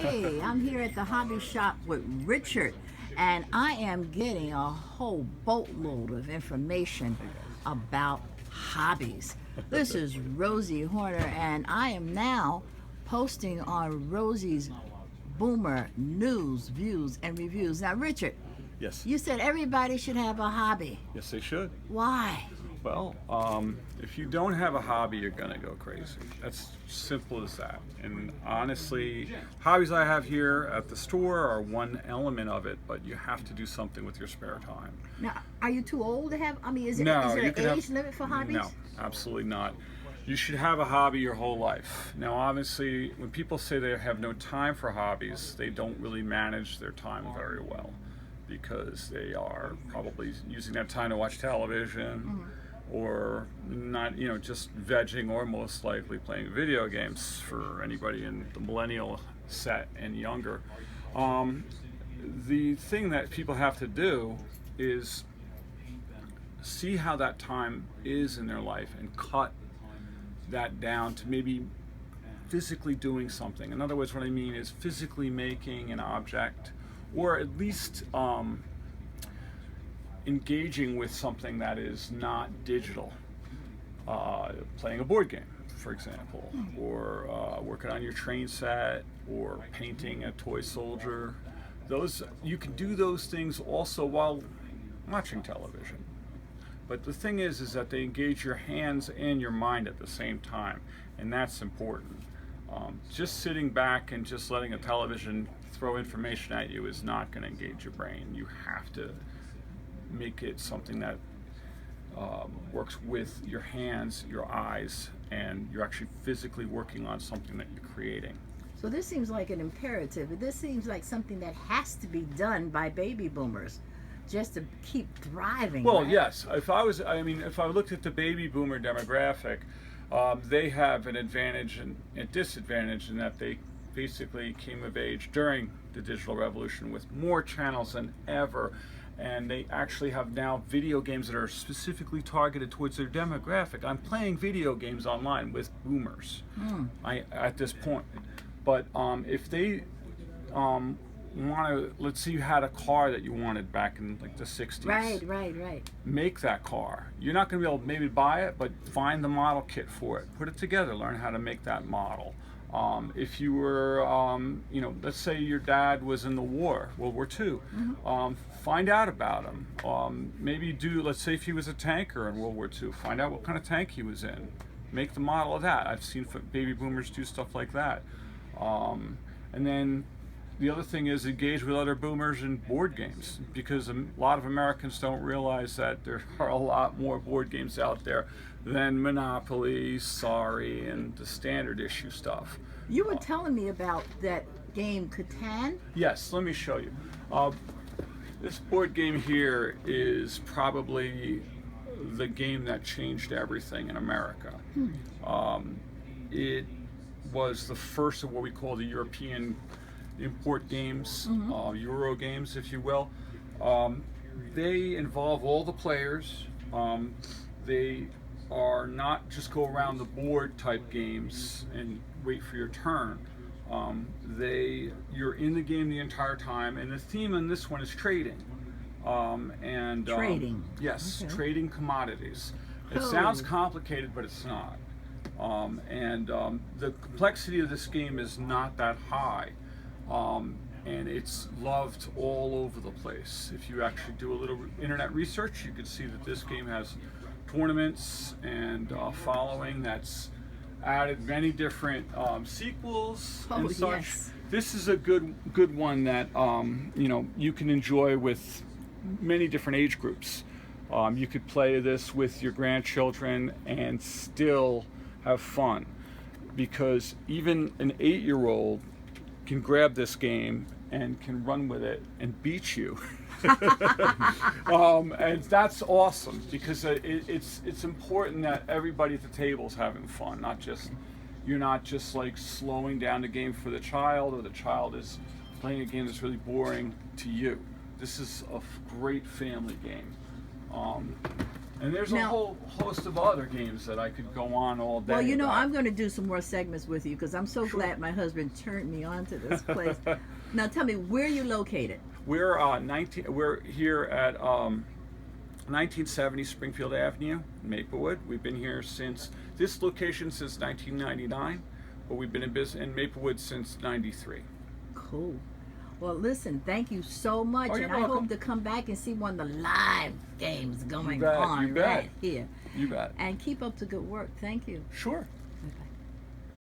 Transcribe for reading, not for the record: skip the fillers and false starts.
Hey, I'm here at the hobby shop with Richard, and I am getting a whole boatload of information about hobbies. This is Rosie Horner, and I am now posting on Rosie's Boomer News, Views, and Reviews. Now, Richard, Yes. you said everybody should have a hobby. Yes, they should. Why? Well, if you don't have a hobby, you're gonna go crazy. That's simple as that. And honestly, hobbies I have here at the store are one element of it, but you have to do something with your spare time. Now, are you too old to have? I mean, is No, there you an can have- age limit for hobbies? No, absolutely not. You should have a hobby your whole life. Now, obviously, when people say they have no time for hobbies, they don't really manage their time very well, because they are probably using that time to watch television or not, just vegging, or most likely playing video games for anybody in the millennial set and younger. The thing that people have to do is see how that time is in their life and cut that down to maybe physically doing something. In other words, what I mean is physically making an object, or at least engaging with something that is not digital. Playing a board game, for example, or working on your train set, or painting a toy soldier. You can do those things also while watching television. But the thing is that they engage your hands and your mind at the same time, and that's important. Just sitting back and just letting a television throw information at you is not going to engage your brain. You have to make it something that works with your hands, your eyes, and you're actually physically working on something that you're creating. So this seems like an imperative. This seems like something that has to be done by baby boomers just to keep thriving. Well, right? yes. If I looked at the baby boomer demographic, they have an advantage and a disadvantage in that they basically came of age during the digital revolution with more channels than ever. And they actually have now video games that are specifically targeted towards their demographic. I'm playing video games online with boomers at this point. But if they want to, let's say you had a car that you wanted back in like the 60s. Right. Make that car. You're not going to be able to maybe buy it, but find the model kit for it. Put it together. Learn how to make that model. If you were, let's say your dad was in the war, World War II, find out about him. Maybe let's say if he was a tanker in World War II, find out what kind of tank he was in. Make the model of that. I've seen baby boomers do stuff like that. And then the other thing is engage with other boomers in board games, because a lot of Americans don't realize that there are a lot more board games out there than Monopoly, Sorry, and the standard issue stuff. You were telling me about that game Catan? Yes, let me show you. This board game here is probably the game that changed everything in America. It was the first of what we call the European import games, Euro games, if you will. They involve all the players. They are not just go around the board type games and wait for your turn. You're in the game the entire time, and the theme in this one is trading. Trading. Yes, Okay. trading commodities. It Oh. sounds complicated, but it's not. The complexity of this game is not that high. And it's loved all over the place. If you actually do a little internet research, you can see that this game has tournaments and following that's added many different sequels and such. Yes. This is a good one that you can enjoy with many different age groups. You could play this with your grandchildren and still have fun, because even an 8-year-old can grab this game and can run with it and beat you. And that's awesome, because it's important that everybody at the table is having fun, you're not just like slowing down the game for the child, or the child is playing a game that's really boring to you. This is a great family game. And there's a Now- whole host of other games that I could go on all day. Well, you know, about. I'm going to do some more segments with you because I'm so Sure. glad my husband turned me on to this place. Now, tell me, where are you located? We're We're here at 1970 Springfield Avenue, Maplewood. We've been here since this location since 1999, but we've been in business in Maplewood since '93. Cool. Well, listen, thank you so much, Oh, you're and I welcome. hope to come back and see one of the live games going bet, on you bet. right here. You bet. And keep up the good work. Thank you. Sure.